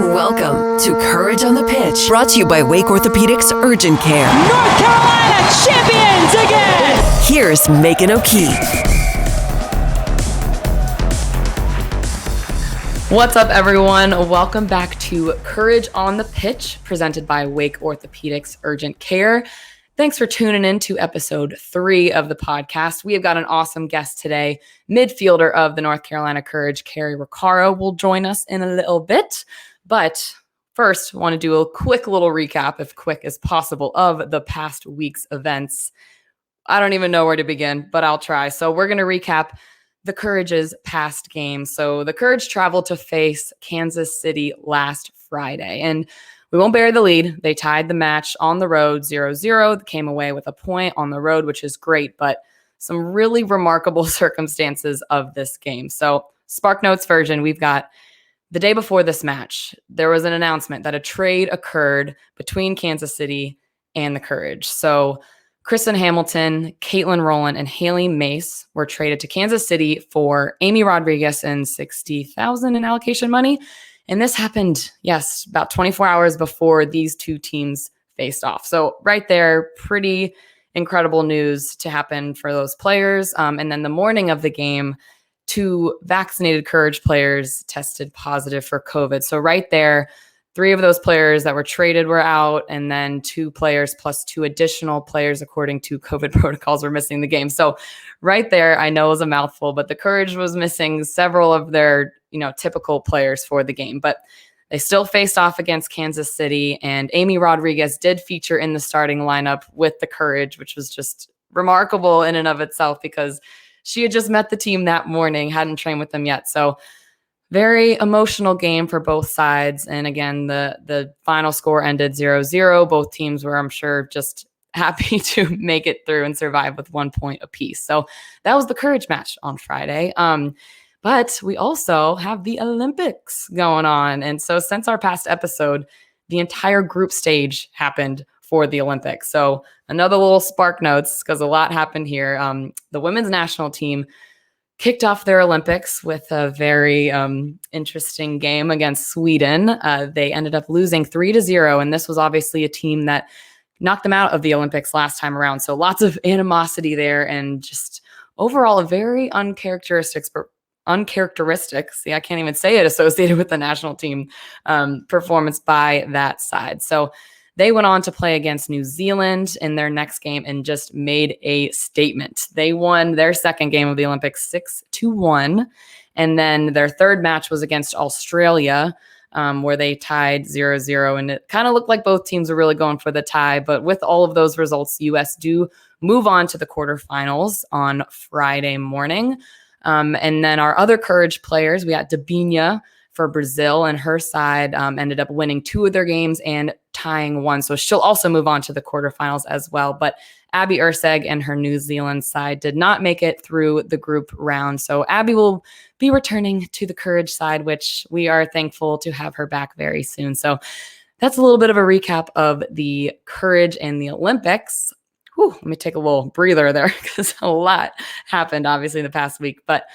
Welcome to Courage on the Pitch, brought to you by Wake Orthopedics Urgent Care. North Carolina champions again! Here's Megan O'Keefe. What's up, everyone? Welcome back to Courage on the Pitch, presented by Wake Orthopedics Urgent Care. Thanks for tuning in to episode 3 of the podcast. We have got an awesome guest today. Midfielder of the North Carolina Courage, Cari Roccaro, will join us in a little bit. But first, I want to do a quick little recap, if quick as possible, of the past week's events. I don't even know where to begin, but I'll try. So we're going to recap the Courage's past games. So the Courage traveled to face Kansas City last Friday, and we won't bury the lead. They tied the match on the road 0-0, came away with a point on the road, which is great, but some really remarkable circumstances of this game. So Spark Notes version, we've got the day before this match, there was an announcement that a trade occurred between Kansas City and the Courage. So Kristen Hamilton, Caitlin Rowland, and Haley Mace were traded to Kansas City for Amy Rodriguez and $60,000 in allocation money. And this happened, yes, about 24 hours before these two teams faced off. So right there, pretty incredible news to happen for those players. And then the morning of the game, 2 vaccinated Courage players tested positive for COVID. So right there, 3 of those players that were traded were out, and then 2 players plus 2 additional players, according to COVID protocols, were missing the game. So right there, I know it was a mouthful, but the Courage was missing several of their, typical players for the game. But they still faced off against Kansas City, and Amy Rodriguez did feature in the starting lineup with the Courage, which was just remarkable in and of itself because she had just met the team that morning, hadn't trained with them yet. So very emotional game for both sides. And again, the final score ended 0-0. Both teams were, I'm sure, just happy to make it through and survive with 1 point apiece. So that was the Courage match on Friday. But we also have the Olympics going on. And so since our past episode, the entire group stage happened for the Olympics. So another little Spark Notes, because a lot happened here. The women's national team kicked off their Olympics with a very interesting game against Sweden. They ended up losing 3-0, and this was obviously a team that knocked them out of the Olympics last time around. So lots of animosity there, and just overall a very uncharacteristic, see, I can't even say it, associated with the national team performance by that side. So they went on to play against New Zealand in their next game and just made a statement. They won their second game of the Olympics 6-1. And then their third match was against Australia, where they tied 0-0. And it kind of looked like both teams were really going for the tie. But with all of those results, the U.S. do move on to the quarterfinals on Friday morning. And then our other Courage players, we got Debinha for Brazil, and her side ended up winning 2 of their games and tying 1. So she'll also move on to the quarterfinals as well. But Abby Erceg and her New Zealand side did not make it through the group round. So Abby will be returning to the Courage side, which we are thankful to have her back very soon. So that's a little bit of a recap of the Courage and the Olympics. Let me take a little breather there because a lot happened, obviously, in the past week. But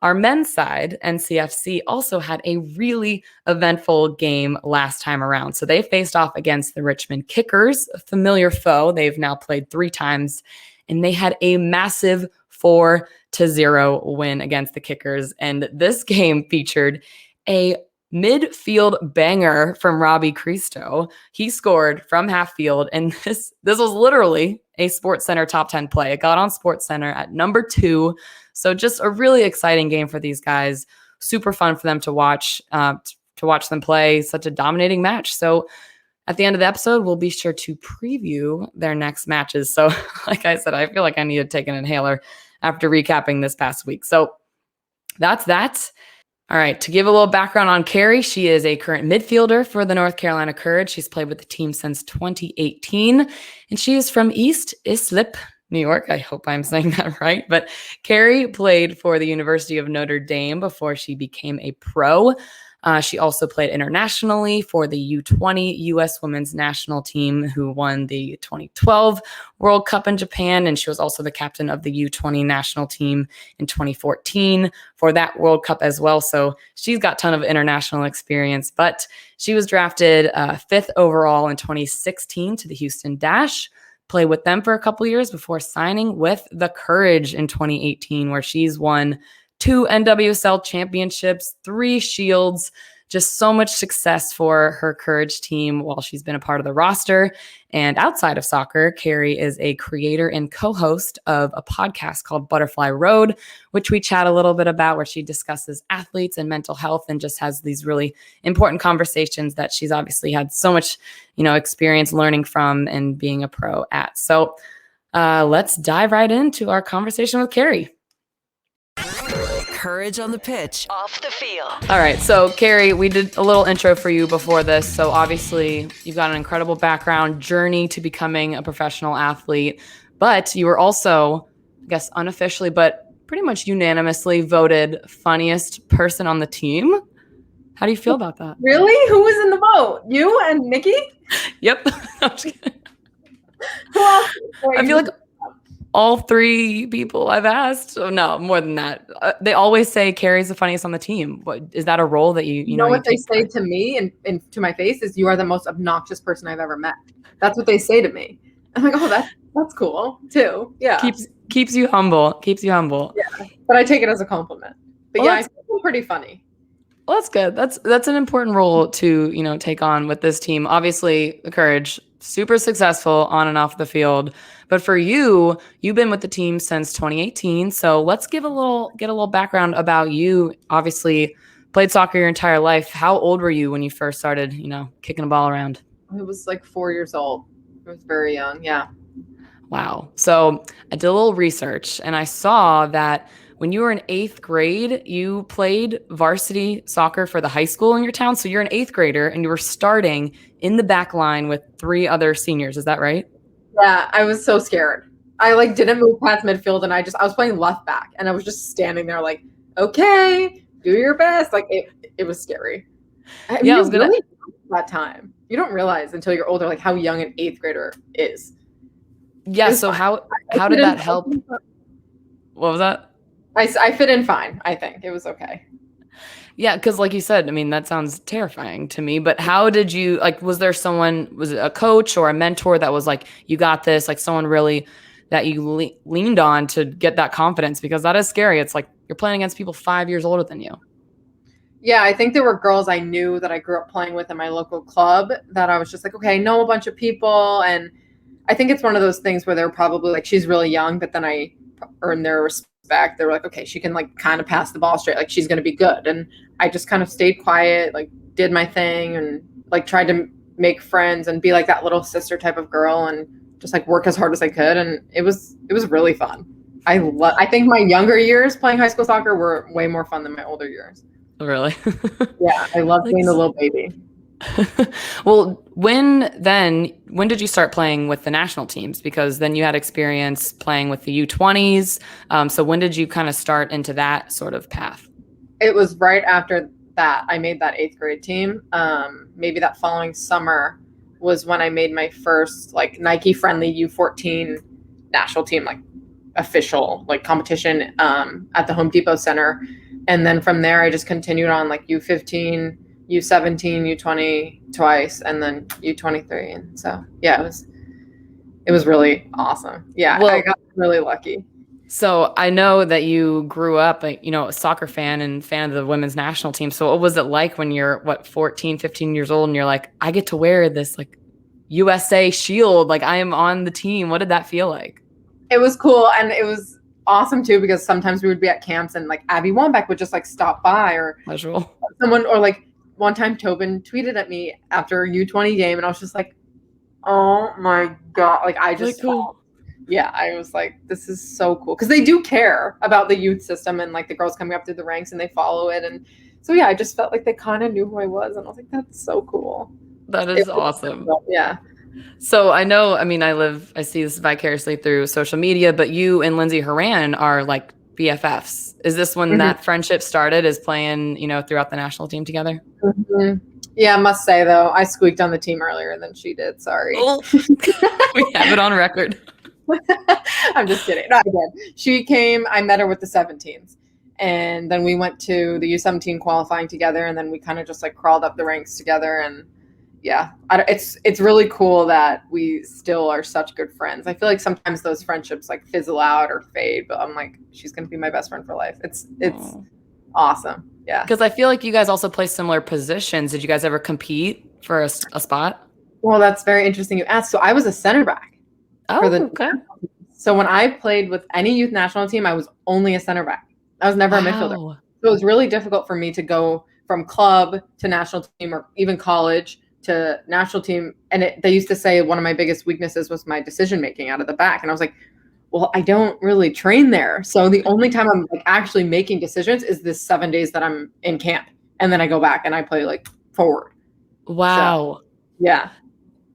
our men's side, NCFC, also had a really eventful game last time around. So they faced off against the Richmond Kickers, a familiar foe. They've now played 3 times, and they had a massive 4-0 win against the Kickers. And this game featured a midfield banger from Robbie Cristo. He scored from half field, and this was literally a SportsCenter top 10 play. It got on SportsCenter at number 2. So just a really exciting game for these guys. Super fun for them to watch them play such a dominating match. So at the end of the episode, we'll be sure to preview their next matches. So like I said, I feel like I need to take an inhaler after recapping this past week. So that's that. All right, to give a little background on Cari, she is a current midfielder for the North Carolina Courage. She's played with the team since 2018, and she is from East Islip, New York. I hope I'm saying that right. But Cari played for the University of Notre Dame before she became a pro. She also played internationally for the U20 U.S. women's national team, who won the 2012 World Cup in Japan. And she was also the captain of the U20 national team in 2014 for that World Cup as well. So she's got a ton of international experience, but she was drafted 5th overall in 2016 to the Houston Dash. Played with them for a couple years before signing with the Courage in 2018, where she's won 2 NWSL championships, 3 shields, just so much success for her Courage team while she's been a part of the roster. And outside of soccer, Cari is a creator and co-host of a podcast called Butterfly Road, which we chat a little bit about, where she discusses athletes and mental health and just has these really important conversations that she's obviously had so much, experience learning from and being a pro at. So let's dive right into our conversation with Cari. Courage on the pitch, off the field. All right. So, Cari, we did a little intro for you before this. So, obviously, you've got an incredible background, journey to becoming a professional athlete. But you were also, I guess, unofficially, but pretty much unanimously voted funniest person on the team. How do you feel about that? Really? Who was in the vote? You and Nikki? Yep. I'm just kidding. Who else? I feel like all 3 people I've asked. Oh, no, more than that. They always say Cari's the funniest on the team. What is that a role that you know what they say to me and to my face is, you are the most obnoxious person I've ever met. That's what they say to me. I'm like, oh, that's cool too. Yeah. Keeps you humble. Yeah. But I take it as a compliment. But I feel pretty funny. Well, that's good. That's an important role to, take on with this team. Obviously, the Courage, super successful on and off the field. But for you, you've been with the team since 2018. So let's get a little background about you. Obviously, played soccer your entire life. How old were you when you first started, kicking a ball around? I was like 4 years old. I was very young. Yeah. Wow. So I did a little research and I saw that when you were in 8th grade, you played varsity soccer for the high school in your town. So you're an 8th grader and you were starting in the back line with 3 other seniors. Is that right? Yeah, I was so scared. I didn't move past midfield and I was playing left back and I was just standing there like, okay, do your best. Like it was scary. Yeah, I was gonna that time. You don't realize until you're older, like how young an 8th grader is. Yeah. So how did that help? What was that? I fit in fine. I think it was okay. Yeah, because like you said, that sounds terrifying to me. But how did you, was there someone, was it a coach or a mentor that was like, you got this, like someone really that you leaned on to get that confidence? Because that is scary. It's like you're playing against people 5 years older than you. Yeah, I think there were girls I knew that I grew up playing with in my local club that I was just like, okay, I know a bunch of people. And I think it's one of those things where they're probably like, she's really young, but then I earned their respect. They were like, okay, she can kind of pass the ball straight. Like she's going to be good. And I just kind of stayed quiet, did my thing and tried to make friends and be like that little sister type of girl and just work as hard as I could. And it was really fun. I think my younger years playing high school soccer were way more fun than my older years. Really? Yeah. I love being the little baby. Well, when did you start playing with the national teams? Because then you had experience playing with the U20s. So when did you kind of start into that sort of path? It was right after that. I made that 8th grade team. Maybe that following summer was when I made my first Nike friendly U14 national team, official competition at the Home Depot Center. And then from there, I just continued on U15, U17, U20 twice, and then U23. And so, yeah, it was really awesome. Yeah, well, I got really lucky. So I know that you grew up, a soccer fan and fan of the women's national team. So what was it like when you're 14, 15 years old and you're like, I get to wear this USA shield, I am on the team. What did that feel like? It was cool. And it was awesome too, because sometimes we would be at camps and Abby Wambach would just stop by or someone, or one time Tobin tweeted at me after a U20 game and I was just like, oh my God. I just, cool. Yeah, I was like, this is so cool. Cause they do care about the youth system and the girls coming up through the ranks and they follow it. And so, yeah, I just felt like they kind of knew who I was. And I was like, that's so cool. That is awesome. Yeah. So I know, I see this vicariously through social media, but you and Lindsay Horan are BFFs. Is this when that friendship started, is playing, throughout the national team together? Yeah, I must say, though, I squeaked on the team earlier than she did. Sorry. Oh, we have it on record. I'm just kidding. No, I did. She came, I met her with the 17s. And then we went to the U17 qualifying together. And then we kind of just like crawled up the ranks together. And yeah, it's really cool that we still are such good friends. I feel like sometimes those friendships like fizzle out or fade, but I'm like, she's going to be my best friend for life. It's awesome. Yeah. Because I feel like you guys also play similar positions. Did you guys ever compete for a spot? Well, that's very interesting you asked. So I was a center back. Okay. So when I played with any youth national team, I was only a center back. I was never a midfielder. So it was really difficult for me to go from club to national team or even college to national team. And they used to say one of my biggest weaknesses was my decision making out of the back. And I was like, well, I don't really train there. So the only time I'm like actually making decisions is this 7 days that I'm in camp. And then I go back and I play like forward. Wow. So, yeah.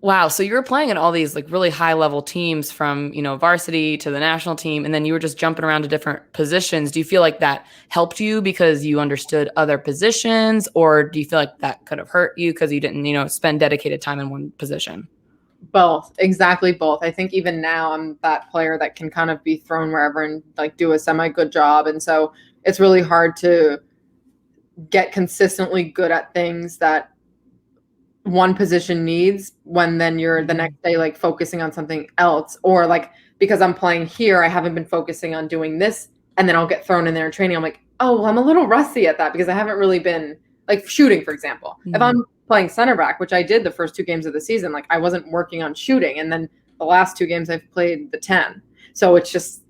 Wow. So you were playing in all these like really high level teams from, varsity to the national team, and then you were just jumping around to different positions. Do you feel like that helped you because you understood other positions, or do you feel like that could have hurt you because you didn't, spend dedicated time in one position? Both. Exactly both. I think even now I'm that player that can kind of be thrown wherever and like do a semi good job. And so it's really hard to get consistently good at things that one position needs when then you're the next day like focusing on something else, or like because I'm playing here, I haven't been focusing on doing this, and then I'll get thrown in there in training. I'm like, oh, well, I'm a little rusty at that because I haven't really been like shooting, for example. If I'm playing center back, which I did the first 2 games of the season, like I wasn't working on shooting, and then the last 2 games I've played the 10. So it's just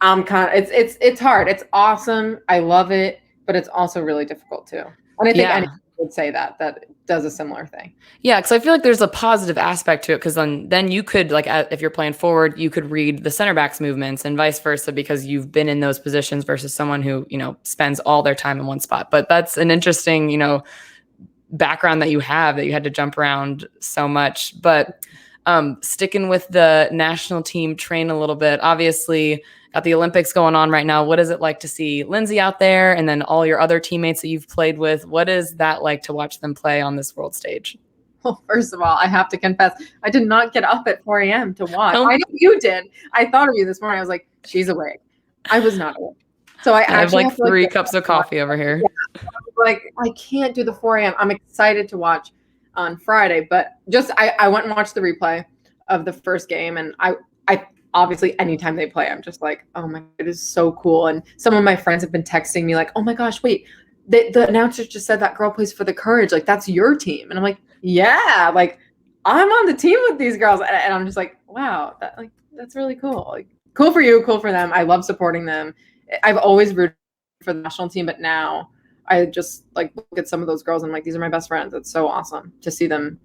it's hard. It's awesome. I love it, but it's also really difficult too. And I think anyone would say that does a similar thing. Yeah, because I feel like there's a positive aspect to it, because then you could, like, if you're playing forward, you could read the center back's movements and vice versa, because you've been in those positions versus someone who, spends all their time in one spot. But that's an interesting, background that you have, that you had to jump around so much. But sticking with the national team train a little bit, obviously got the Olympics going on right now. What is it like to see Lindsay out there, and then all your other teammates that you've played with? What is that like to watch them play on this world stage? Well, first of all, I have to confess, I did not get up at 4 a.m. to watch. Oh. I know you did. I thought of you this morning. I was like, she's awake. I was not awake. So I have like 3 cups of coffee over here. Yeah. Like, I can't do the 4 a.m. I'm excited to watch on Friday, but just I went and watched the replay of the first game, and I obviously anytime they play, I'm just like, oh my, it is so cool. And some of my friends have been texting me like, oh my gosh, wait, the announcer just said that girl plays for the Courage. Like, that's your team. And I'm like, yeah, like I'm on the team with these girls. And I'm just like, wow, that's really cool. Like, cool for you, cool for them. I love supporting them. I've always rooted for the national team, but now I just like look at some of those girls and I'm like, these are my best friends. It's so awesome to see them.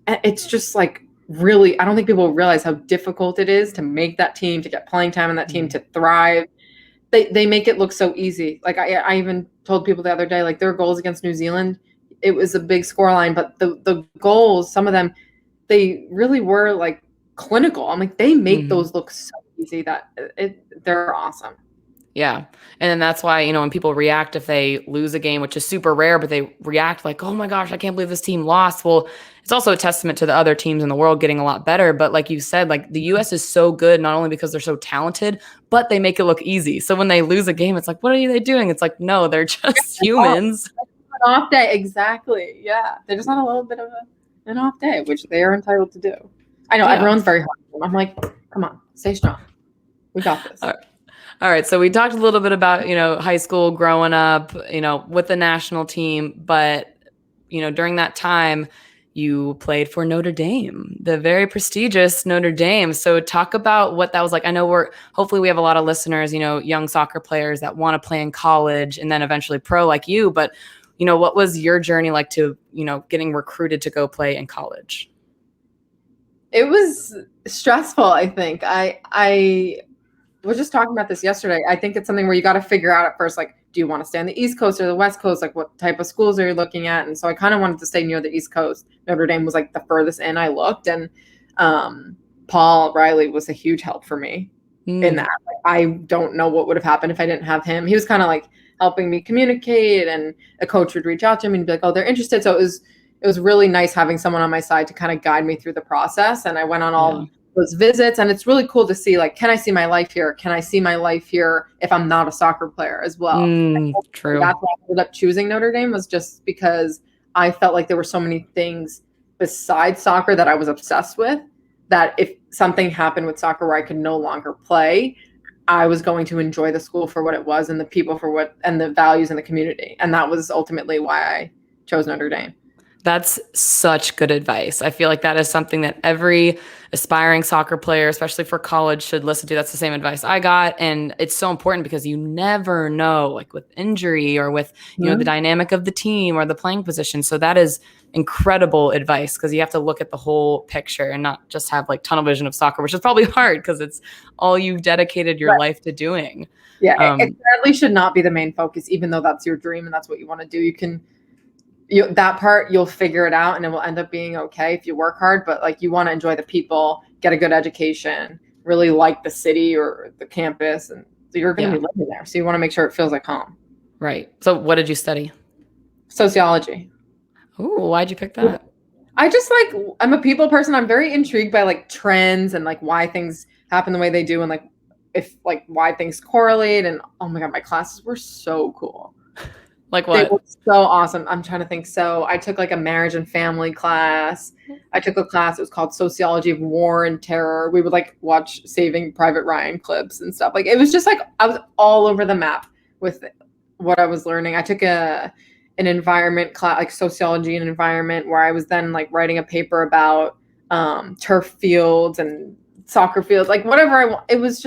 And it's just like, really, I don't think people realize how difficult it is to make that team, to get playing time on that team, to thrive. They make it look so easy. Like I even told people the other day, like their goals against New Zealand, it was a big scoreline, but the goals, some of them, they really were like clinical. I'm like, they make those look so easy that they're awesome. Yeah. And then that's why, when people react if they lose a game, which is super rare, but they react like, oh my gosh, I can't believe this team lost. Well, it's also a testament to the other teams in the world getting a lot better. But like you said, like the US is so good, not only because they're so talented, but they make it look easy. So when they lose a game, it's like, what are they doing? It's like, no, they're just humans. An off day. Exactly. Yeah. They're just on a little bit of an off day, which they are entitled to do. I know everyone's very hard. I'm like, come on, stay strong. We got this. All right. So we talked a little bit about, high school, growing up, with the national team. But, during that time, you played for Notre Dame, the very prestigious Notre Dame. So talk about what that was like. I know hopefully we have a lot of listeners, young soccer players that want to play in college and then eventually pro like you. But, what was your journey like to, getting recruited to go play in college? It was stressful, I think. I was just talking about this yesterday. I think it's something where you got to figure out at first, like, do you want to stay on the East Coast or the West Coast? Like, what type of schools are you looking at? And so I kind of wanted to stay near the East Coast. Notre Dame was like the furthest in I looked. And Paul Riley was a huge help for me. in that. Like, I don't know what would have happened if I didn't have him. He was kind of like helping me communicate, and a coach would reach out to me and be like, oh, they're interested. So it was really nice having someone on my side to kind of guide me through the process. And I went on all those visits, and it's really cool to see, like, can I see my life here? Can I see my life here if I'm not a soccer player as well? True. That's why I ended up choosing Notre Dame, was just because I felt like there were so many things besides soccer that I was obsessed with, that if something happened with soccer where I could no longer play, I was going to enjoy the school for what it was, and the people for what, and the values in the community. And that was ultimately why I chose Notre Dame. That's such good advice. I feel like that is something that every aspiring soccer player, especially for college, should listen to. That's the same advice I got. And it's so important because you never know, like with injury or with, the dynamic of the team or the playing position. So that is incredible advice, because you have to look at the whole picture and not just have like tunnel vision of soccer, which is probably hard because it's all you've dedicated your life to doing. Yeah, it sadly should not be the main focus, even though that's your dream and that's what you want to do. That part, you'll figure it out, and it will end up being okay if you work hard. But like, you want to enjoy the people, get a good education, really like the city or the campus, and you're going to be living there. So you want to make sure it feels like home. Right. So what did you study? Sociology. Ooh, why'd you pick that? I'm a people person. I'm very intrigued by like trends and like why things happen the way they do, and like why things correlate. And oh my God, my classes were so cool. Like what? They were so awesome. I'm trying to think. So I took like a marriage and family class. I took a class. It was called Sociology of War and Terror. We would like watch Saving Private Ryan clips and stuff. Like, it was just like, I was all over the map with what I was learning. I took an environment class, like sociology and environment, where I was then like writing a paper about turf fields and soccer fields, like whatever I want. It was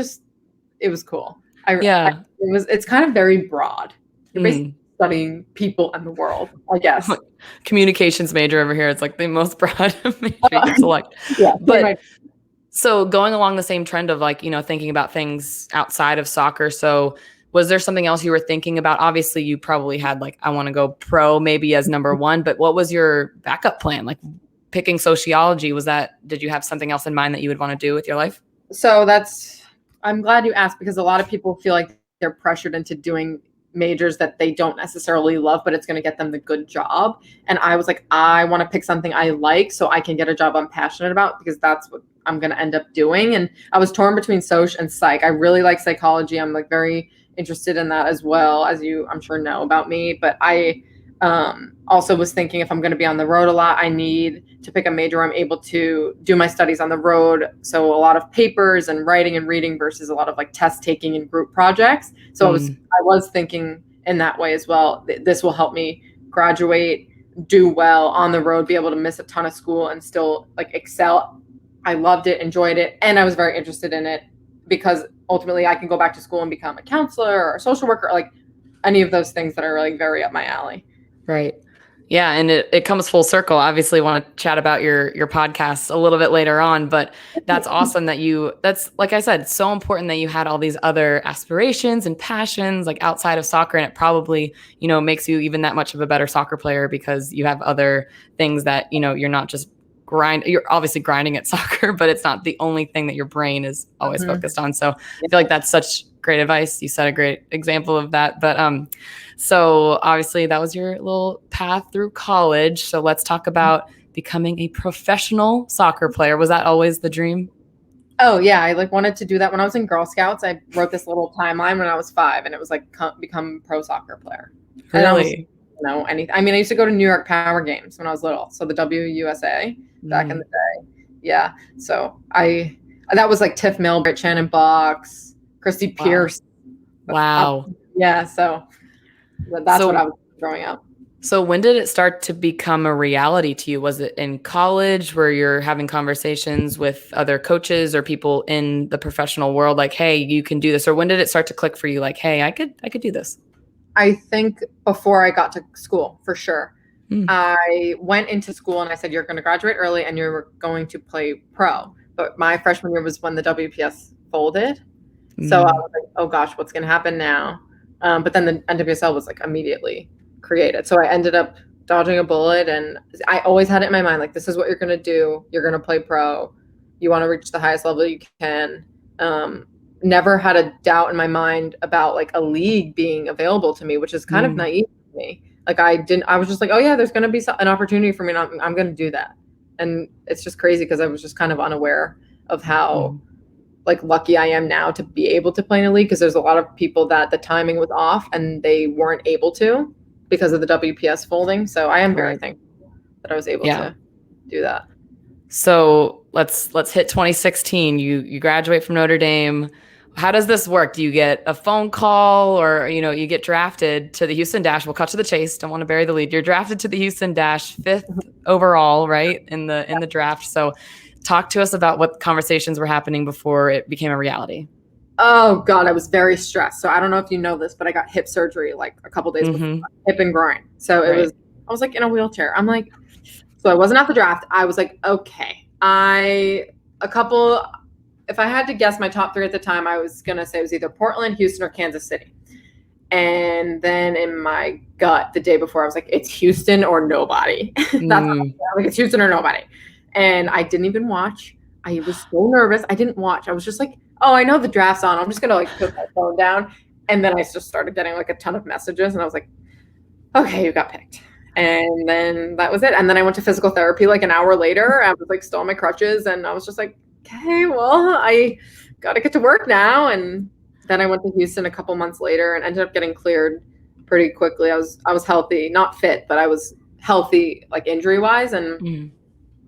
cool. It's kind of very broad. You're basically studying people and the world, I guess. Communications major over here. It's like the most broad major you can select. But so going along the same trend of like, thinking about things outside of soccer. So was there something else you were thinking about? Obviously you probably had like, I want to go pro maybe as number one, but what was your backup plan? Like picking sociology, did you have something else in mind that you would want to do with your life? So I'm glad you asked, because a lot of people feel like they're pressured into doing majors that they don't necessarily love, but it's going to get them the good job. And I was like, I want to pick something I like so I can get a job I'm passionate about, because that's what I'm going to end up doing. And I was torn between soc and psych. I really like psychology. I'm like very interested in that as well, as you, I'm sure, know about me. But I also was thinking, if I'm going to be on the road a lot, I need to pick a major where I'm able to do my studies on the road. So a lot of papers and writing and reading versus a lot of like test taking and group projects. So I was thinking in that way as well. This will help me graduate, do well on the road, be able to miss a ton of school and still like excel. I loved it, enjoyed it, and I was very interested in it, because ultimately I can go back to school and become a counselor or a social worker, or like any of those things that are like very up my alley. Right. Yeah. And it comes full circle. Obviously want to chat about your podcast a little bit later on, but that's awesome that's, like I said, so important that you had all these other aspirations and passions like outside of soccer. And it probably, makes you even that much of a better soccer player, because you have other things that, you're not just you're obviously grinding at soccer, but it's not the only thing that your brain is always focused on. So I feel like that's such great advice. You set a great example of that. But so obviously that was your little path through college. So let's talk about becoming a professional soccer player. Was that always the dream? Oh yeah, I like wanted to do that when I was in Girl Scouts. I wrote this little timeline when I was 5, and it was like become pro soccer player. Really? No, anything. I mean, I used to go to New York Power games when I was little. So the WUSA back in the day. Yeah. So that was like Tiff Milbert, Shannon Box, Christy Pierce. Wow. Yeah. So that's what I was growing up. So when did it start to become a reality to you? Was it in college where you're having conversations with other coaches or people in the professional world? Like, hey, you can do this. Or when did it start to click for you? Like, hey, I could do this. I think before I got to school, for sure. I went into school and I said, you're going to graduate early and you're going to play pro. But my freshman year was when the WPS folded. So I was like, oh gosh, what's going to happen now? But then the NWSL was like immediately created. So I ended up dodging a bullet, and I always had it in my mind, like, this is what you're going to do. You're going to play pro. You want to reach the highest level you can. never had a doubt in my mind about like a league being available to me, which is kind of naive to me. Like I was just like, oh yeah, there's going to be an opportunity for me, and I'm going to do that. And it's just crazy because I was just kind of unaware of how like lucky I am now to be able to play in a league, because there's a lot of people that the timing was off and they weren't able to because of the WPS folding. So I am very thankful that I was able to do that. So let's hit 2016. You graduate from Notre Dame. How does this work? Do you get a phone call, or you get drafted to the Houston Dash? We'll cut to the chase. Don't want to bury the lead. You're drafted to the Houston Dash, 5th overall, right, in the draft. So talk to us about what conversations were happening before it became a reality. Oh God, I was very stressed. So I don't know if you know this, but I got hip surgery like a couple days before, hip and groin. So I was like in a wheelchair. I'm like, so I wasn't at the draft. I was like, okay, if I had to guess my top 3 at the time, I was going to say it was either Portland, Houston, or Kansas City. And then in my gut the day before, I was like, it's Houston or nobody. That's like, it's Houston or nobody. And I didn't even watch. I was so nervous. I didn't watch. I was just like, oh, I know the draft's on. I'm just going to like put my phone down. And then I just started getting like a ton of messages. And I was like, okay, you got picked. And then that was it. And then I went to physical therapy like an hour later. I was like still on my crutches. And I was just like, okay, well, I got to get to work now. And then I went to Houston a couple months later and ended up getting cleared pretty quickly. I was healthy, not fit, but I was healthy, like injury wise. And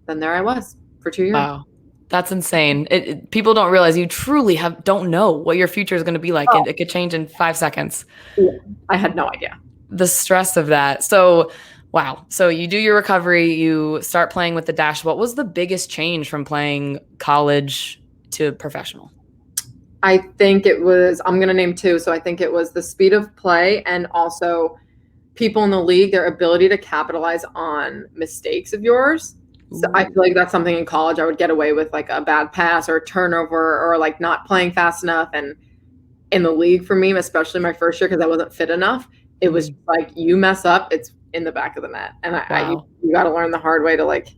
then there I was for 2 years. Wow. That's insane. People don't realize you truly don't know what your future is going to be like. It could change in 5 seconds. Yeah, I had no idea. The stress of that. So, wow. So you do your recovery, you start playing with the Dash. What was the biggest change from playing college to professional? I think it was, I'm going to name 2. So I think it was the speed of play and also people in the league, their ability to capitalize on mistakes of yours. So I feel like that's something in college I would get away with, like a bad pass or a turnover or like not playing fast enough. And in the league for me, especially my first year, because I wasn't fit enough, it was like you mess up, it's in the back of the net. And you got to learn the hard way to like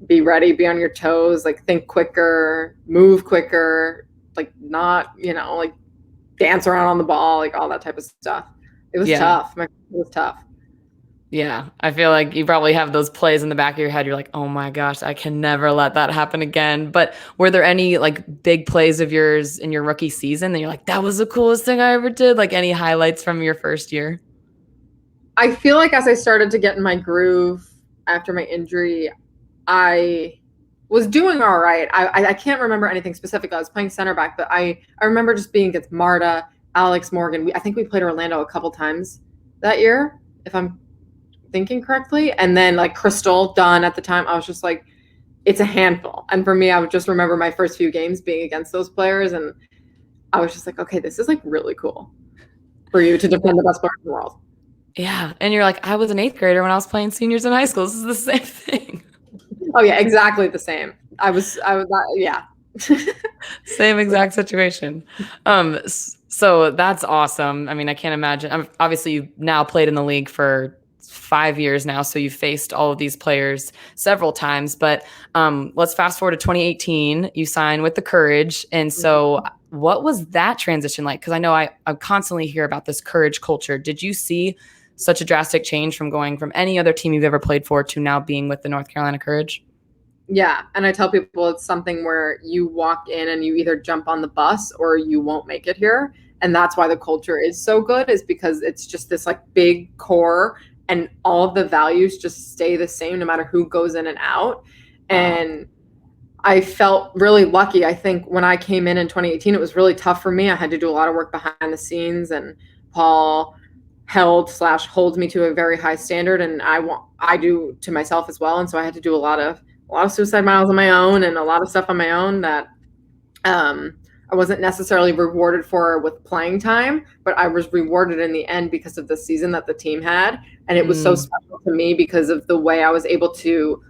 be ready, be on your toes, like think quicker, move quicker, like not, like dance around on the ball, like all that type of stuff. It was tough. It was tough. Yeah, I feel like you probably have those plays in the back of your head. You're like, oh my gosh, I can never let that happen again. But were there any like big plays of yours in your rookie season that you're like, that was the coolest thing I ever did? Like any highlights from your first year? I feel like as I started to get in my groove after my injury, I was doing all right. I can't remember anything specific. I was playing center back, but I remember just being against Marta, Alex Morgan. I think we played Orlando a couple times that year, if I'm thinking correctly. And then like Crystal Dunn at the time, I was just like, it's a handful. And for me, I would just remember my first few games being against those players. And I was just like, okay, this is like really cool for you to defend the best player in the world. Yeah. And you're like, I was an 8th grader when I was playing seniors in high school. This is the same thing. Oh yeah, exactly the same. I was yeah. Same exact situation. So that's awesome. I mean, I can't imagine. Obviously, you've now played in the league for 5 years now, so you've faced all of these players several times. But let's fast forward to 2018. You sign with the Courage, and so what was that transition like? Because I know I constantly hear about this Courage culture. Did you see such a drastic change from going from any other team you've ever played for to now being with the North Carolina Courage? Yeah. And I tell people it's something where you walk in and you either jump on the bus or you won't make it here. And that's why the culture is so good, is because it's just this like big core and all of the values just stay the same no matter who goes in and out. And I felt really lucky. I think when I came in 2018, it was really tough for me. I had to do a lot of work behind the scenes, and Paul holds me to a very high standard, and I do to myself as well. And so I had to do a lot of suicide miles on my own and a lot of stuff on my own that I wasn't necessarily rewarded for with playing time, but I was rewarded in the end because of the season that the team had. And it was so special to me because of the way I was able to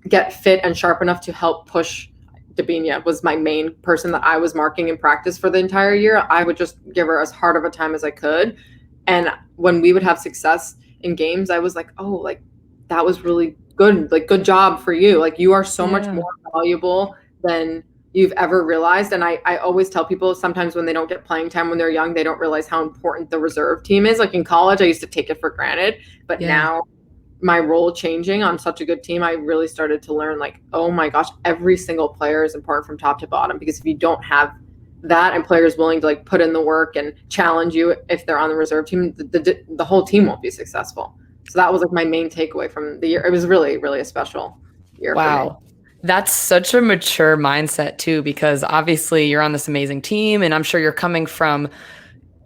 get fit and sharp enough to help push. Dabinia was my main person that I was marking in practice for the entire year. I would just give her as hard of a time as I could. And when we would have success in games, I was like, oh, like that was really good. Like, good job for you. Like, you are so much more valuable than you've ever realized. And I always tell people sometimes when they don't get playing time when they're young, they don't realize how important the reserve team is. Like in college, I used to take it for granted, but now my role changing on such a good team, I really started to learn like, oh my gosh, every single player is important from top to bottom, because if you don't have that and players willing to like put in the work and challenge you if they're on the reserve team, the whole team won't be successful. So that was like my main takeaway from the year. It was really, really a special year. Wow. That's such a mature mindset too, because obviously you're on this amazing team and I'm sure you're coming from,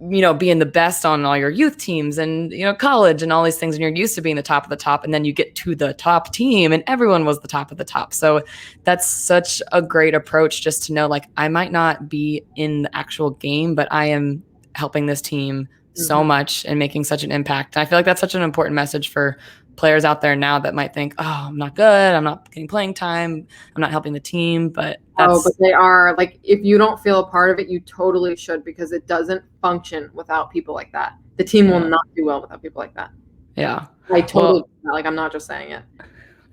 being the best on all your youth teams and, college and all these things. And you're used to being the top of the top. And then you get to the top team and everyone was the top of the top. So that's such a great approach, just to know, like, I might not be in the actual game, but I am helping this team so much and making such an impact. And I feel like that's such an important message for players out there now that might think, oh, I'm not good, I'm not getting playing time, I'm not helping the team, but they are. Like, if you don't feel a part of it, you totally should, because it doesn't function without people like that. The team will not do well without people like that. Yeah. I totally, like, I'm not just saying it.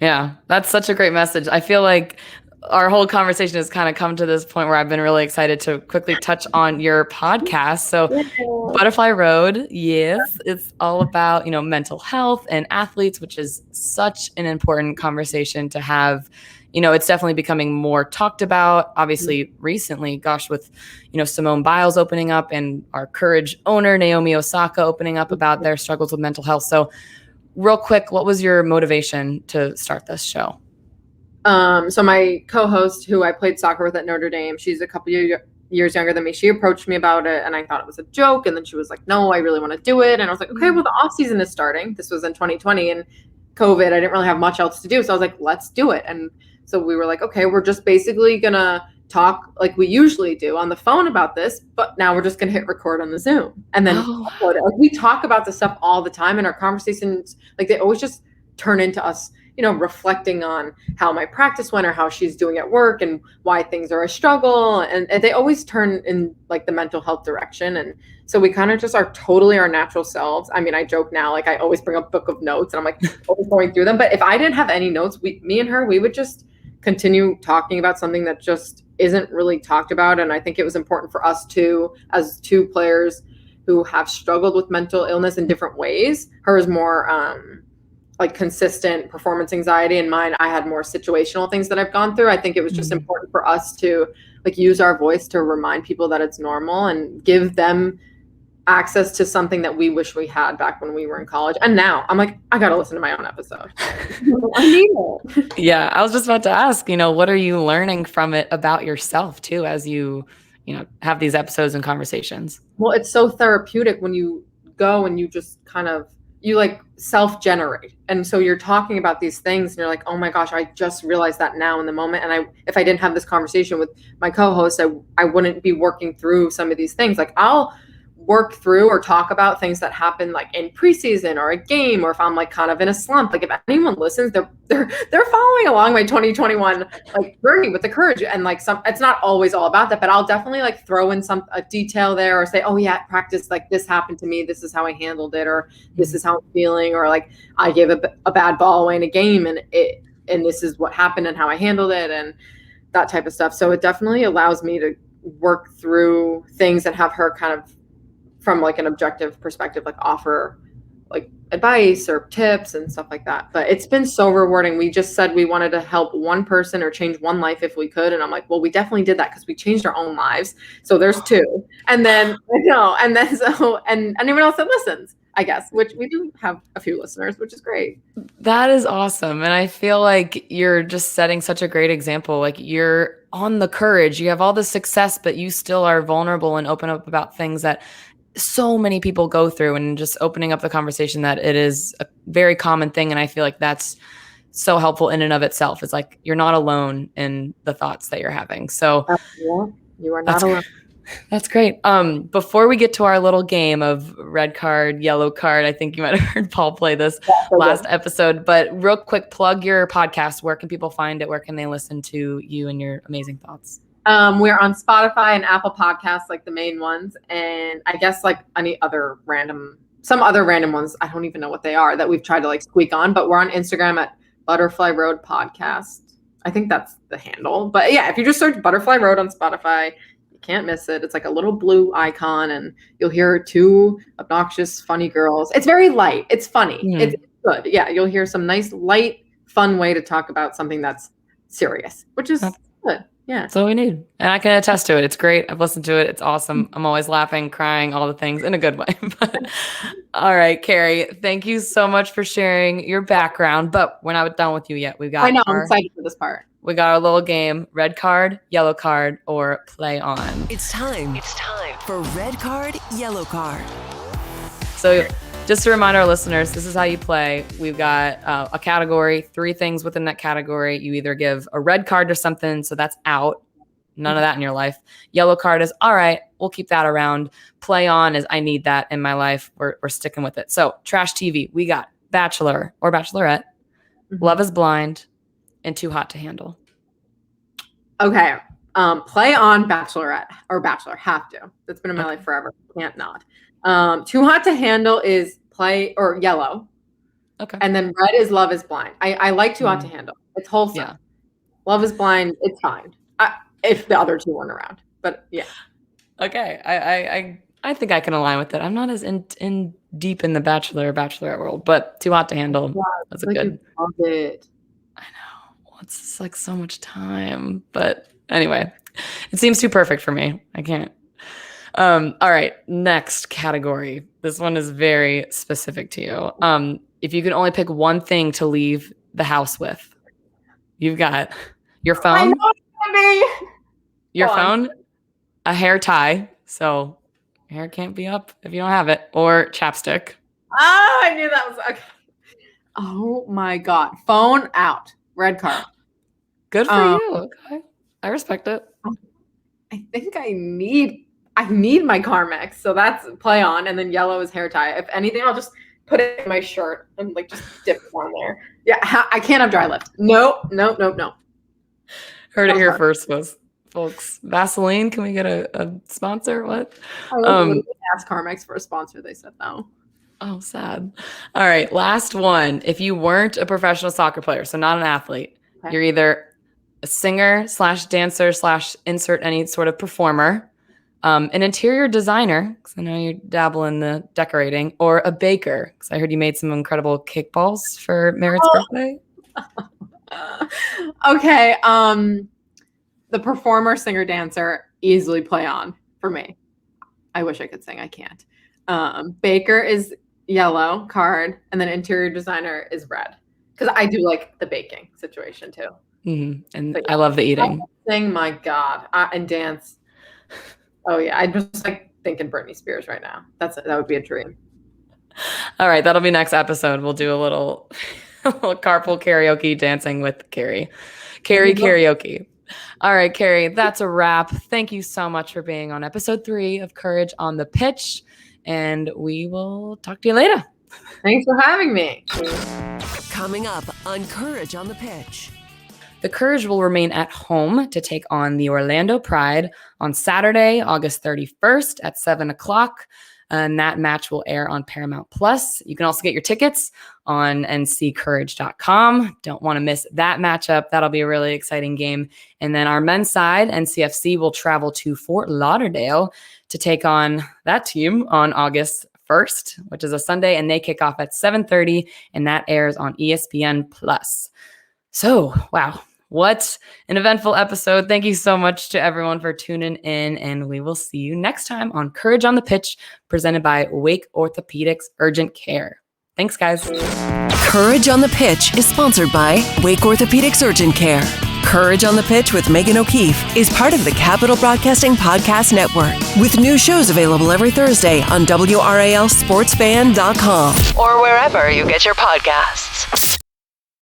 Yeah, that's such a great message. I feel like our whole conversation has kind of come to this point where I've been really excited to quickly touch on your podcast. So Butterfly Road, yes, it's all about, mental health and athletes, which is such an important conversation to have. It's definitely becoming more talked about, obviously recently, gosh, with, Simone Biles opening up and our Courage owner, Naomi Osaka, opening up about their struggles with mental health. So real quick, what was your motivation to start this show? So my co-host, who I played soccer with at Notre Dame, she's a couple years younger than me. She approached me about it and I thought it was a joke. And then she was like, no, I really want to do it. And I was like, okay, well, the off season is starting. This was in 2020 and COVID. I didn't really have much else to do. So I was like, let's do it. And so we were like, okay, we're just basically going to talk like we usually do on the phone about this, but now we're just going to hit record on the Zoom. And then upload it. Like, we talk about this stuff all the time, and our conversations, like, they always just turn into us, reflecting on how my practice went or how she's doing at work and why things are a struggle. And they always turn in like the mental health direction. And so we kind of just are totally our natural selves. I mean, I joke now, like I always bring a book of notes and I'm like always going through them. But if I didn't have any notes, me and her, we would just continue talking about something that just isn't really talked about. And I think it was important for us too, as two players who have struggled with mental illness in different ways. Hers more, like consistent performance anxiety, and mine, I had more situational things that I've gone through. I think it was just important for us to like use our voice to remind people that it's normal and give them access to something that we wish we had back when we were in college. And now I'm like, I got to listen to my own episode. I need it. Yeah. I was just about to ask, what are you learning from it about yourself too, as you have these episodes and conversations? Well, it's so therapeutic when you go and you just kind of, you like self-generate. And so you're talking about these things and you're like, oh my gosh, I just realized that now in the moment. And if I didn't have this conversation with my co-host, I wouldn't be working through some of these things. Like, I'll work through or talk about things that happen like in preseason or a game, or if I'm like kind of in a slump. Like, if anyone listens, they're following along my 2021 like journey with the Courage. And like it's not always all about that, but I'll definitely like throw in a detail there, or say, oh yeah, at practice, like this happened to me, this is how I handled it, or this is how I'm feeling, or like I gave a bad ball away in a game and this is what happened and how I handled it, and that type of stuff. So it definitely allows me to work through things and have her kind of from like an objective perspective, like offer like advice or tips and stuff like that. But it's been so rewarding. We just said we wanted to help one person or change one life if we could. And I'm like, well, we definitely did that because we changed our own lives. So there's two. And then, and anyone else that listens, I guess, which we do have a few listeners, which is great. That is awesome. And I feel like you're just setting such a great example. Like, you're on the Courage, you have all the success, but you still are vulnerable and open up about things that so many people go through, and just opening up the conversation that it is a very common thing. And I feel like that's so helpful in and of itself. It's like, you're not alone in the thoughts that you're having. So you are not alone. That's great. Before we get to our little game of red card, yellow card, I think you might have heard Paul play this last episode, but real quick, plug your podcast. Where can people find it? Where can they listen to you and your amazing thoughts? We're on Spotify and Apple Podcasts, like the main ones. And I guess like some other random ones, I don't even know what they are, that we've tried to like squeak on, but we're on Instagram at Butterfly Road Podcast. I think that's the handle. But yeah, if you just search Butterfly Road on Spotify, you can't miss it. It's like a little blue icon, and you'll hear two obnoxious, funny girls. It's very light. It's funny. It's good. Yeah, you'll hear some nice, light, fun way to talk about something that's serious, which is good. Yeah. That's all we need. And I can attest to it. It's great. I've listened to it. It's awesome. I'm always laughing, crying, all the things in a good way. But, all right, Cari, thank you so much for sharing your background. But we're not done with you yet. We've got I know. I'm excited for this part. We got our little game, red card, yellow card, or play on. It's time for red card, yellow card. So just to remind our listeners, this is how you play. We've got a category, 3 things within that category. You either give a red card to something, so that's out. None of that in your life. Yellow card is, all right, we'll keep that around. Play on is, I need that in my life. We're sticking with it. So trash TV, we got Bachelor or Bachelorette, Love is Blind, and Too Hot to Handle. Okay. Play on Bachelorette or Bachelor. Have to. That's been in my life forever. Can't not. Too Hot to Handle is play or yellow. Okay. And then red is Love is Blind. I like Too Hot to Handle. It's wholesome. Yeah. Love is Blind. It's fine. If the other two weren't around. But yeah. Okay. I think I can align with it. I'm not as in deep in the Bachelor or Bachelorette world, but Too Hot to Handle. Yeah, that's a good. I love it. I know. Well, it's like so much time, but anyway, it seems too perfect for me. I can't. All right, next category. This one is very specific to you. If you can only pick one thing to leave the house with, you've got your phone. I know it's gonna be. Your phone, a hair tie, so your hair can't be up if you don't have it, or chapstick. Oh, I knew that was okay. Oh my God. Phone out. Red card. Good for you. Okay. I respect it. I think I need my Carmex, so that's play on, and then yellow is hair tie. If anything, I'll just put it in my shirt and like just dip it on there. Yeah, I can't have dry lift. No. Heard it here first, folks. Vaseline, can we get a sponsor? What? I asked Carmex for a sponsor. They said no. Oh, sad. All right, last one. If you weren't a professional soccer player, so not an athlete, you're either a singer / dancer / insert any sort of performer, an interior designer, because I know you dabble in the decorating, or a baker, because I heard you made some incredible cake balls for Merritt's birthday. Okay. The performer, singer, dancer, easily play on for me. I wish I could sing. I can't. Baker is yellow card, and then interior designer is red, because I do like the baking situation too. Mm-hmm. And yeah, I love the eating. Sing, my God, and dance. Oh yeah, I'm just like thinking Britney Spears right now. That would be a dream. All right, that'll be next episode. We'll do a little carpool karaoke dancing with Cari. Cari karaoke. All right, Cari, that's a wrap. Thank you so much for being on episode 3 of Courage on the Pitch, and we will talk to you later. Thanks for having me. Coming up on Courage on the Pitch. The Courage will remain at home to take on the Orlando Pride on Saturday, August 31st at 7 o'clock. And that match will air on Paramount Plus. You can also get your tickets on nccourage.com. Don't want to miss that matchup. That'll be a really exciting game. And then our men's side, NCFC, will travel to Fort Lauderdale to take on that team on August 1st, which is a Sunday, and they kick off at 7:30, and that airs on ESPN Plus. So, wow. What an eventful episode. Thank you so much to everyone for tuning in, and we will see you next time on Courage on the Pitch, presented by Wake Orthopedics Urgent Care. Thanks, guys. Courage on the Pitch is sponsored by Wake Orthopedics Urgent Care. Courage on the Pitch with Megan O'Keefe is part of the Capital Broadcasting Podcast Network, with new shows available every Thursday on WRALSportsFan.com or wherever you get your podcasts.